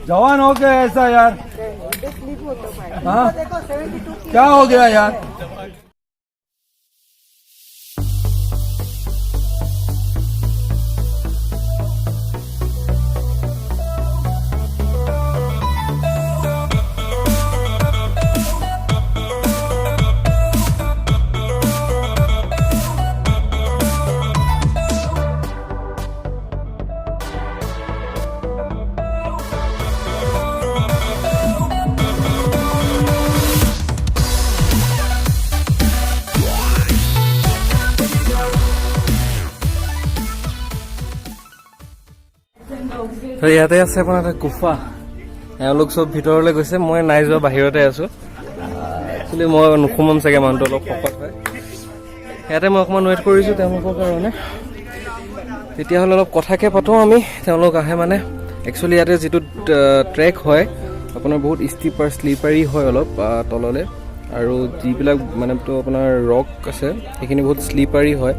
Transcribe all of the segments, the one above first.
जवान हो गया ऐसा यार। हाँ क्या हो गया यार। তো ইয়াতে আছে আপোনাৰ এটা গুফা। এওঁলোক চব ভিতৰলৈ গৈছে, মই নাই যোৱা, বাহিৰতে আছো। একচুৱেলি মই নোসোমাম চাগে, মানুহটো অলপ শকত হয়। ইয়াতে মই অকণমান ৱেইট কৰিছোঁ তেওঁলোকৰ কাৰণে। তেতিয়াহ'লে অলপ কথাকে পাতোঁ আমি। তেওঁলোক আহে মানে একচুৱেলি ইয়াতে যিটো ট্ৰেক হয় আপোনাৰ বহুত শ্লিপাৰী হয় অলপ তললৈ, আৰু যিবিলাক মানে আপোনাৰ ৰক আছে সেইখিনি বহুত শ্লিপাৰী হয়।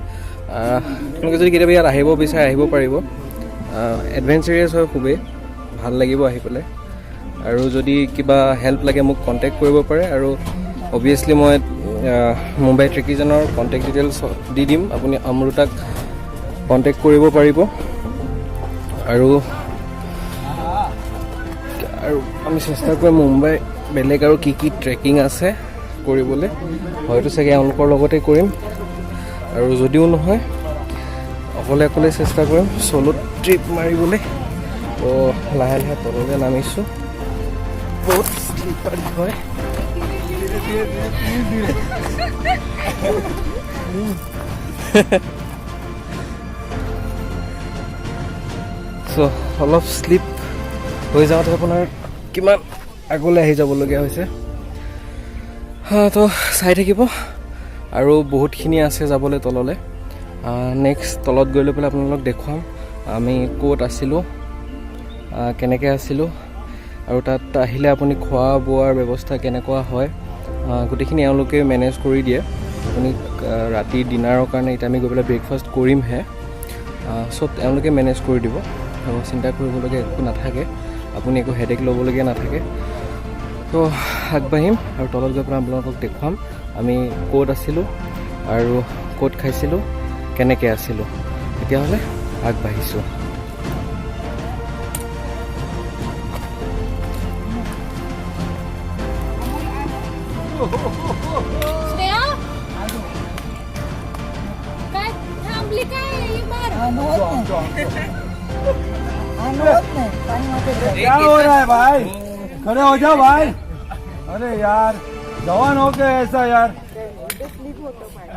আপোনালোকে যদি কেতিয়াবা ইয়াত আহিব বিচাৰে আহিব পাৰিব। এডভেঞ্চাৰাছ হয়, খুবেই ভাল লাগিব আহি পেলাই। আৰু যদি কিবা হেল্প লাগে মোক কণ্টেক্ট কৰিব পাৰে, আৰু অবভিয়াছলি মই মুম্বাই ট্ৰেকিজনৰ কণ্টেক্ট ডিটেইলছ দি দিম, আপুনি অমৃতাক কণ্টেক্ট কৰিব পাৰিব। আৰু আমি চেষ্টা কৰিম মুম্বাই বেলেগ আৰু কি কি ট্ৰেকিং আছে কৰিবলৈ, হয়তো চাগে এওঁলোকৰ লগতে কৰিম। আৰু যদিও নহয় অকলে চেষ্টা কৰিম চ'ল' ট্ৰিপ মাৰিবলৈ। তো লাহে লাহে তললৈ নামিছোঁ, বহুত শ্লিপাৰী হয়। চ' অলপ শ্লিপ হৈ যাওঁতে আপোনাৰ কিমান আগলৈ আহি যাবলগীয়া হৈছে। তো চাই থাকিব, আৰু বহুতখিনি আছে যাবলৈ তললৈ। নেক্সট তলত গৈ লৈ পেলাই আপোনালোকক দেখুৱাম আমি ক'ত আছিলোঁ, কেনেকৈ আছিলোঁ, আৰু তাত আহিলে আপুনি খোৱা বোৱাৰ ব্যৱস্থা কেনেকুৱা হয়, গোটেইখিনি এওঁলোকে মেনেজ কৰি দিয়ে। আপুনি ৰাতি ডিনাৰৰ কাৰণে এতিয়া আমি গৈ পেলাই ব্ৰেকফাষ্ট কৰিমহে, চব এওঁলোকে মেনেজ কৰি দিব। আৰু চিন্তা কৰিবলগীয়া একো নাথাকে, আপুনি একো হেডেক ল'বলগীয়া নাথাকে। তো আগবাঢ়িম আৰু তলত গৈ পেলাই আপোনালোকক দেখুৱাম আমি ক'ত আছিলোঁ আৰু ক'ত খাইছিলোঁ, কেনেকৈ আছিলোঁ। তেতিয়াহ'লে আগবাঢ়িছোঁ। क्या हो रहा है भाई, खड़े हो जाओ भाई। अरे यार जवान हो गया ऐसा यार।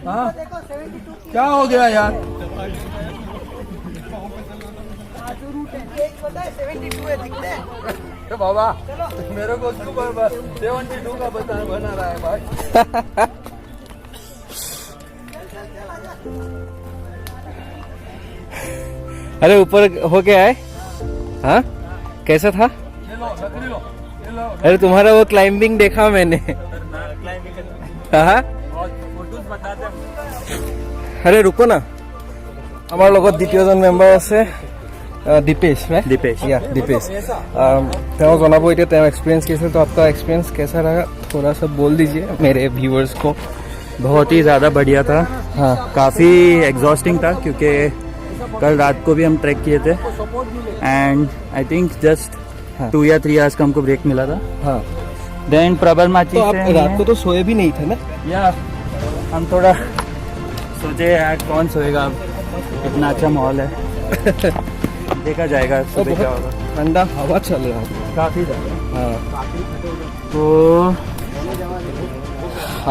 हाँ क्या हो गया यार। बाबा मेरे को 72 का बना रहा है भाई। अरे ऊपर होके आए, हाँ कैसा था? अरे तुम्हारा वो क्लाइंबिंग देखा मैंने। हाँ अरे रुको ना, हमारे लोग द्वितीयजन मेम्बर আছে दीपेश में। दीपेश या दीपेश जनाबो एक्सपीरियंस कैसे, तो आपका एक्सपीरियंस कैसा रहा थोड़ा सा बोल दीजिए मेरे व्यूअर्स को। बहुत ही ज़्यादा बढ़िया था। हाँ काफ़ी एग्जॉस्टिंग था क्योंकि कल रात को भी हम ट्रैक किए थे एंड आई थिंक जस्ट 2 या 3 आवर्स का हमको ब्रेक मिला था। हाँ देन प्रबलमाची तो आप रात को तो सोए भी नहीं थे ना? या हम थोड़ा सोचे यार कौन सोएगा, अब इतना अच्छा माहौल है। देखा जाएगा सुबह क्या होगा। ठंडा हवा चल रहा है काफ़ी ज़्यादा। हाँ तो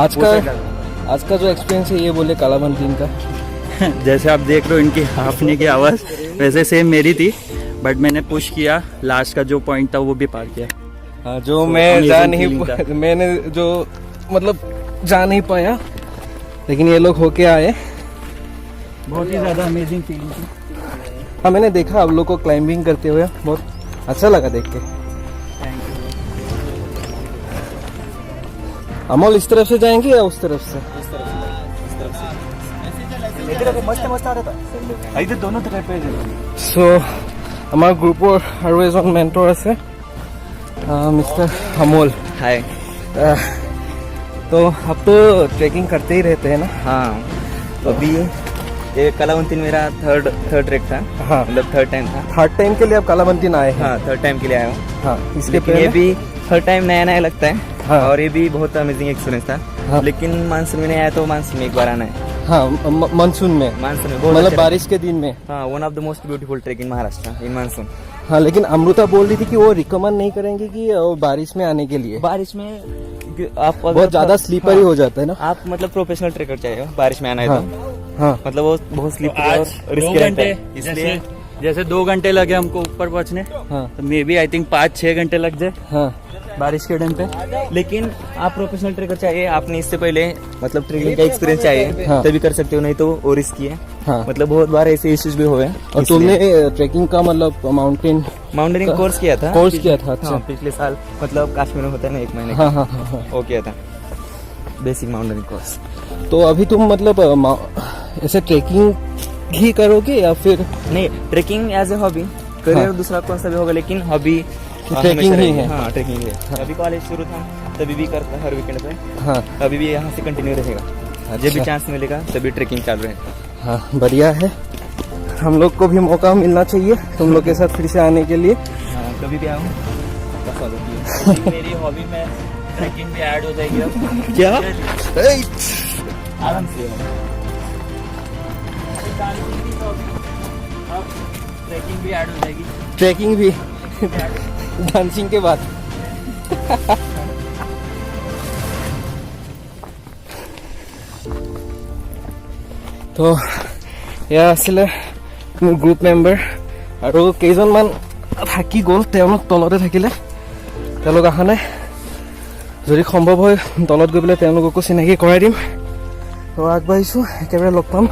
आज का जो एक्सपीरियंस है ये बोले कालाबन टीम का। जैसे आप देख रहे हो इनकी हाफने की आवाज़ वैसे सेम मेरी थी, बट मैंने पुश किया, लास्ट का जो पॉइंट था वो भी पार किया। हाँ जो मैं मैंने जो मतलब जा नहीं पाया, लेकिन ये लोग होके आए। बहुत ही ज़्यादा अमेजिंग फीलिंग थी। हाँ मैंने देखा आप लोग को क्लाइंबिंग करते हुए, बहुत अच्छा लगा देख के। Thank you. अमोल इस तरफ से जाएंगे या उस तरफ से? दोनों तरफ पे। सो আমাৰ গ্ৰুপৰ আৰু এজন মেণ্টৰ আছে, मिस्टर अमोल। हाय। तो आप तो ट्रैकिंग करते ही रहते हैं ना? हाँ, तो अभी ये कालावंतीन मेरा थर्ड ट्रैक था। हाँ, मतलब थर्ड टाइम था। थर्ड टाइम के लिए आप कालावंतीन आए हैं? हाँ, थर्ड टाइम के लिए आया हूँ। हाँ, इसके लेकिन पहले ये भी थर्ड टाइम नया नया लगता है। हाँ। और ये भी बहुत अमेजिंग एक्सपीरियंस था। हाँ। लेकिन मानसून में नहीं आया तो मानसून में एक बार आना है। हाँ, मानसून में, मानसून में बहुत मतलब अच्छा बारिश के दिन में। हाँ, one of the most beautiful track in Maharashtra in monsoon. हाँ, लेकिन अमृता बोल रही थी कि वो रिकमेंड नहीं करेंगे कि बारिश में आने के लिए, बारिश में आप बहुत ज्यादा स्लीपरी हो जाता है ना। आप मतलब प्रोफेशनल ट्रेकर चाहिए बारिश में आना है हाँ, तो। हाँ, मतलब वो बहुत स्लीपरी और आज 2 रिस्की रहता घंटे, है, इसलिए जैसे 2 घंटे लगे हमको ऊपर पहुंचने, हाँ, तो मे बी आई थिंक 5-6 घंटे लग जाए हाँ, बारिश के टाइम पे। लेकिन आप प्रोफेशनल ट्रेकर चाहिए, आपने इससे पहले मतलब ट्रेकिंग का एक्सपीरियंस चाहिए, हाँ। तभी कर सकते हो, नहीं तो वो रिस्की है। हाँ। मतलब बहुत बार ऐसे इश्यूज भी हुए। और तुमने ट्रैकिंग का मतलब माउंटेनिंग कोर्स किया था। कोर्स किया था? अच्छा। हाँ, पिछले साल मतलब कश्मीर में होता है ना 1 महीने हाँ, हाँ, हाँ, हाँ। वो किया था, बेसिक माउंटेनिंग कोर्स। तो अभी तुम मतलब ऐसे ट्रैकिंग ही करोगे या फिर? नहीं, trekking as a hobby, career हाँ। दूसरा कौन सा भी होगा, लेकिन हॉबी ट्रैकिंग ही है। हाँ, ट्रेकिंग है। अभी कॉलेज शुरू था तभी भी करता हर वीकेंड पे। हाँ, अभी भी यहाँ से कंटिन्यू रहेगा। जब भी चांस मिलेगा तभी ट्रेकिंग चालू रहेगा। हाँ, बढ़िया है। हम लोग को भी मौका मिलना चाहिए तुम लोग के साथ फिर से आने के लिए। हाँ, कभी भी आऊँ आपका स्वागत है। मेरी हॉबी में ट्रैकिंग भी ऐड हो जाएगी अब। क्या? आराम से अब ट्रैकिंग भी ऐड हो जाएगी। ट्रैकिंग भी डांसिंग के बाद। তো এয়া আছিলে মোৰ গ্ৰুপ মেম্বাৰ আৰু কেইজনমান থাকি গ'ল, তেওঁলোক তলতে থাকিলে, তেওঁলোক অহা নাই। যদি সম্ভৱ হয় তলত গৈ পেলাই তেওঁলোককো চিনাকি কৰাই দিম। তো আগবাঢ়িছোঁ, একেবাৰে লগ পাম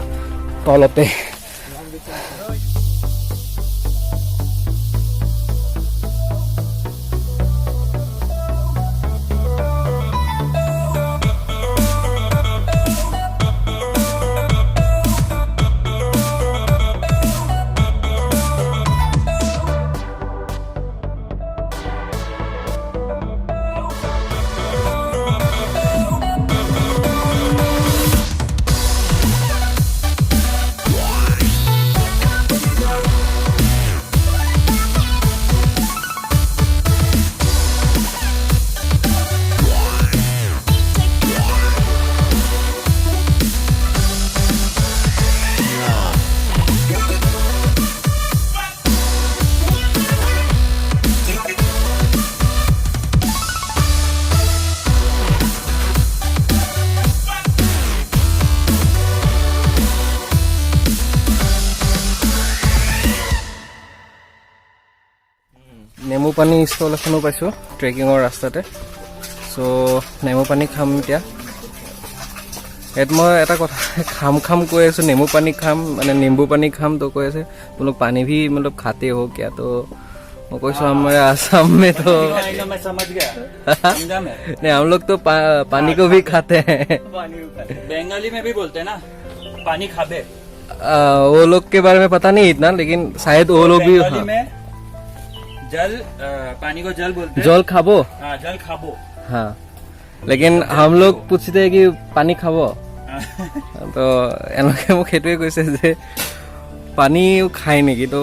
তলতে। নেমু পানী ষ্টল এখনো পাইছোঁ ট্ৰেকিঙৰ ৰাস্তাতে। চ' নেমু পানী খাম এতিয়া। ইয়াত মই এটা কথা খাম কৈ আছোঁ, নেমু পানী খাম মানে নিম্বু পানী খাম, তো কৈ আছে বোলো পানী भी मतलब खाते हो क्या? तो मैं কৈছোঁ हमारे आसाम में तो मैं समझ गया। समझा मैं। नहीं, हम लोग तो पानी को भी खाते हैं। बंगाली में भी बोलते हैं ना, पानी खाबे। वो लोग के बारे में पता नहीं इतना, लेकिन शायद वो लोग भी बंगाली में जल, पानी को जल बोलते हैं। जल खाबो। हाँ, जल खाबो। हाँ, लेकिन हम लोग पूछते हैं कि पानी खाब। তো এওঁলোকে মোক সেইটোৱে কৈছে যে পানী খায় নেকি? তো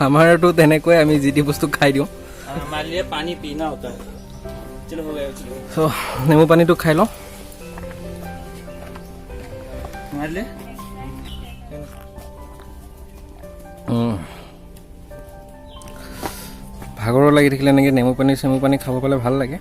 আমাৰতো তেনেকৈ আমি যি টি বস্তু খাই দিওঁ। मान लिया पानी पीना होता है। चलो हो गया, चलो। চ' নেমু পানীটো খাই লওঁ। मान ले। ভাগৰো লাগি থাকিলে এনেকৈ নেমু পানী খাব পালে ভাল লাগে।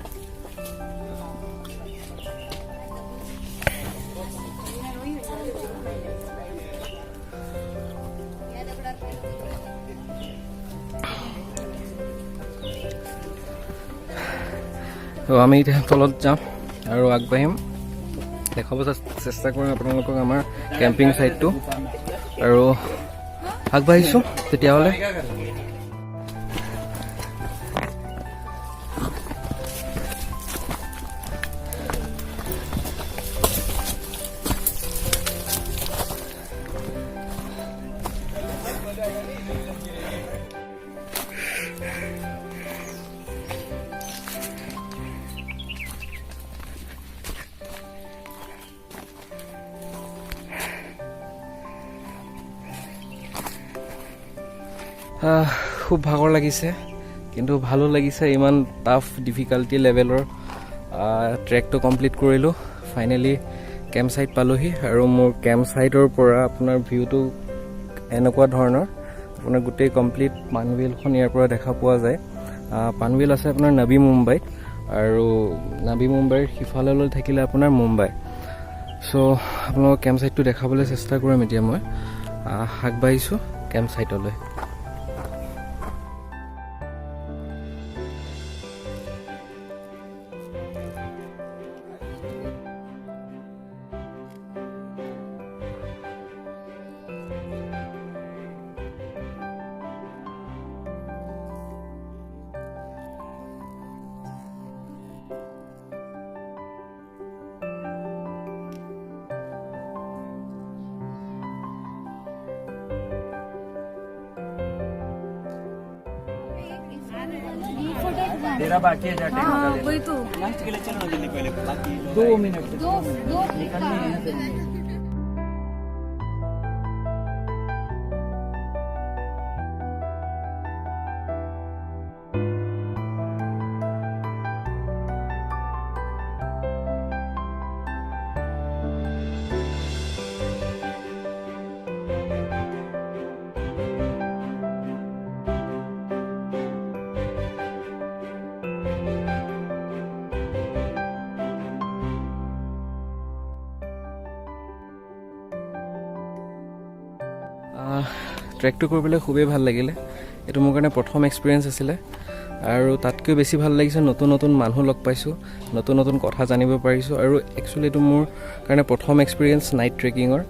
তো আমি এতিয়া তলত যাম আৰু আগবাঢ়িম, দেখাব চেষ্টা কৰিম আপোনালোকক আমাৰ কেম্পিং ছাইটটো। আৰু আগবাঢ়িছোঁ তেতিয়াহ'লে। খুব ভাগৰ লাগিছে কিন্তু ভালো লাগিছে ইমান টাফ ডিফিকাল্টি লেভেলৰ ট্ৰেকটো কমপ্লিট কৰিলোঁ ফাইনেলি কেম্প ছাইট পালোহি আৰু মোৰ কেম্প ছাইটৰ পৰা আপোনাৰ ভিউটো এনেকুৱা ধৰণৰ আপোনাৰ গোটেই কমপ্লিট পানবিলখন ইয়াৰ পৰা দেখা পোৱা যায় পানবিল আছে আপোনাৰ নবী মুম্বাইত আৰু নবী মুম্বাইৰ সিফাললৈ থাকিলে আপোনাৰ মুম্বাই চ' আপোনালোকক কেম্প ছাইটটো দেখাবলৈ চেষ্টা কৰিম এতিয়া মই আগবাঢ়িছোঁ কেম্প ছাইটলৈ तेरा बाकी है जाके हाँ वही तो लास्ट के लिए चलो जल्दी पहले बाकी 2 मिनट दो निकलने हैं फिर ট্ৰেকটো কৰিবলৈ খুবেই ভাল লাগিলে এইটো মোৰ কাৰণে প্ৰথম এক্সপিৰিয়েঞ্চ আছিলে আৰু তাতকৈ বেছি ভাল লাগিছে নতুন নতুন মানুহ লগ পাইছোঁ নতুন নতুন কথা জানিব পাৰিছোঁ আৰু একচুৱেলি এইটো মোৰ কাৰণে প্ৰথম এক্সপিৰিয়েঞ্চ নাইট ট্ৰেকিঙৰ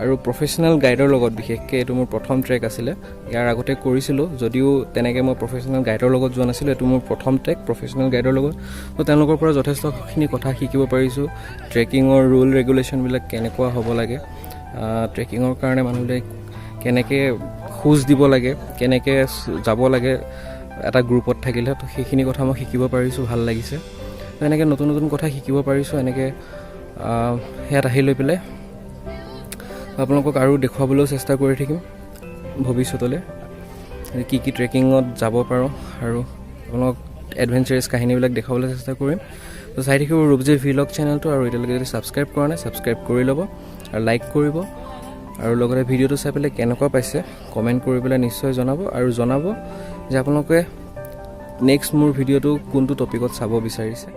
আৰু প্ৰফেচনেল গাইডৰ লগত বিশেষকৈ এইটো মোৰ প্ৰথম ট্ৰেক আছিলে ইয়াৰ আগতে কৰিছিলোঁ যদিও তেনেকৈ মই প্ৰফেচনেল গাইডৰ লগত যোৱা নাছিলোঁ এইটো মোৰ প্ৰথম ট্ৰেক প্ৰফেচনেল গাইডৰ লগত তো তেওঁলোকৰ পৰা যথেষ্টখিনি কথা শিকিব পাৰিছোঁ ট্ৰেকিঙৰ ৰুল ৰেগুলেশ্যনবিলাক কেনেকুৱা হ'ব লাগে ট্ৰেকিঙৰ কাৰণে মানুহে কেনেকৈ খোজ দিব লাগে কেনেকৈ যাব লাগে এটা গ্ৰুপত থাকিলে তো সেইখিনি কথা মই শিকিব পাৰিছোঁ ভাল লাগিছে তো এনেকৈ নতুন নতুন কথা শিকিব পাৰিছোঁ এনেকৈ ইয়াত আহি লৈ পেলাই আপোনালোকক আৰু দেখুৱাবলৈও চেষ্টা কৰি থাকিম ভৱিষ্যতলৈ কি কি ট্ৰেকিঙত যাব পাৰোঁ আৰু আপোনালোকক এডভেঞ্চাৰাছ কাহিনীবিলাক দেখাবলৈ চেষ্টা কৰিম তো চাই থাকিব ৰূপজী ভিলগ চেনেলটো আৰু এতিয়ালৈকে যদি ছাবস্ক্ৰাইব কৰা নাই ছাবস্ক্ৰাইব কৰি ল'ব আৰু লাইক কৰিব আৰু লগতে ভিডিঅ'টো চাই পেলাই কেনেকুৱা পাইছে কমেণ্ট কৰি পেলাই নিশ্চয় জনাব আৰু জনাব যে আপোনালোকে নেক্সট মোৰ ভিডিঅ'টো কোনটো টপিকত চাব বিচাৰিছে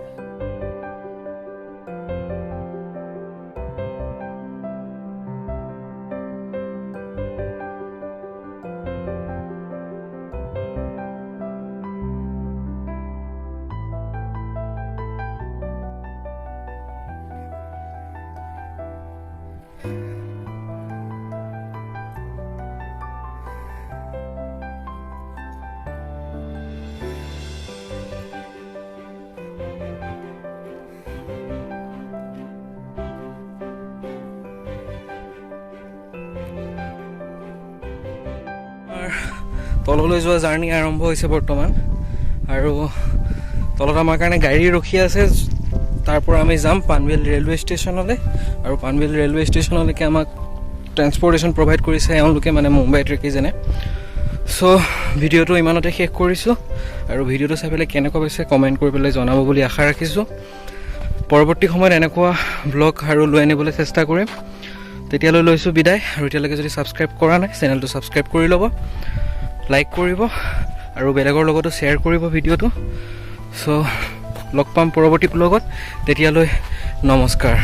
তললৈ যোৱা জাৰ্ণি আৰম্ভ হৈছে বৰ্তমান আৰু তলত আমাৰ কাৰণে গাড়ী ৰখি আছে তাৰ পৰা আমি যাম পানবিল ৰেলৱে ষ্টেচনলৈ আৰু পানবিল ৰেলৱে ষ্টেচনলৈকে আমাক ট্ৰেন্সপৰ্টেশ্যন প্ৰভাইড কৰিছে এওঁলোকে মানে মুম্বাই ট্ৰেকিজনে চ' ভিডিঅ'টো ইমানতে শেষ কৰিছোঁ আৰু ভিডিঅ'টো চাই পেলাই কেনেকুৱা পাইছে কমেণ্ট কৰি পেলাই জনাব বুলি আশা ৰাখিছোঁ পৰৱৰ্তী সময়ত এনেকুৱা ব্লগ আৰু লৈ আনিবলৈ চেষ্টা কৰিম তেতিয়ালৈ লৈছোঁ বিদায় আৰু এতিয়ালৈকে যদি ছাবস্ক্ৰাইব কৰা নাই চেনেলটো ছাবস্ক্ৰাইব কৰি ল'ব লাইক কৰিব আৰু বেলেগৰ লগতো শ্বেয়াৰ কৰিব ভিডিঅ'টো চ' লগ পাম পৰৱৰ্তী ব্লগত তেতিয়ালৈ নমস্কাৰ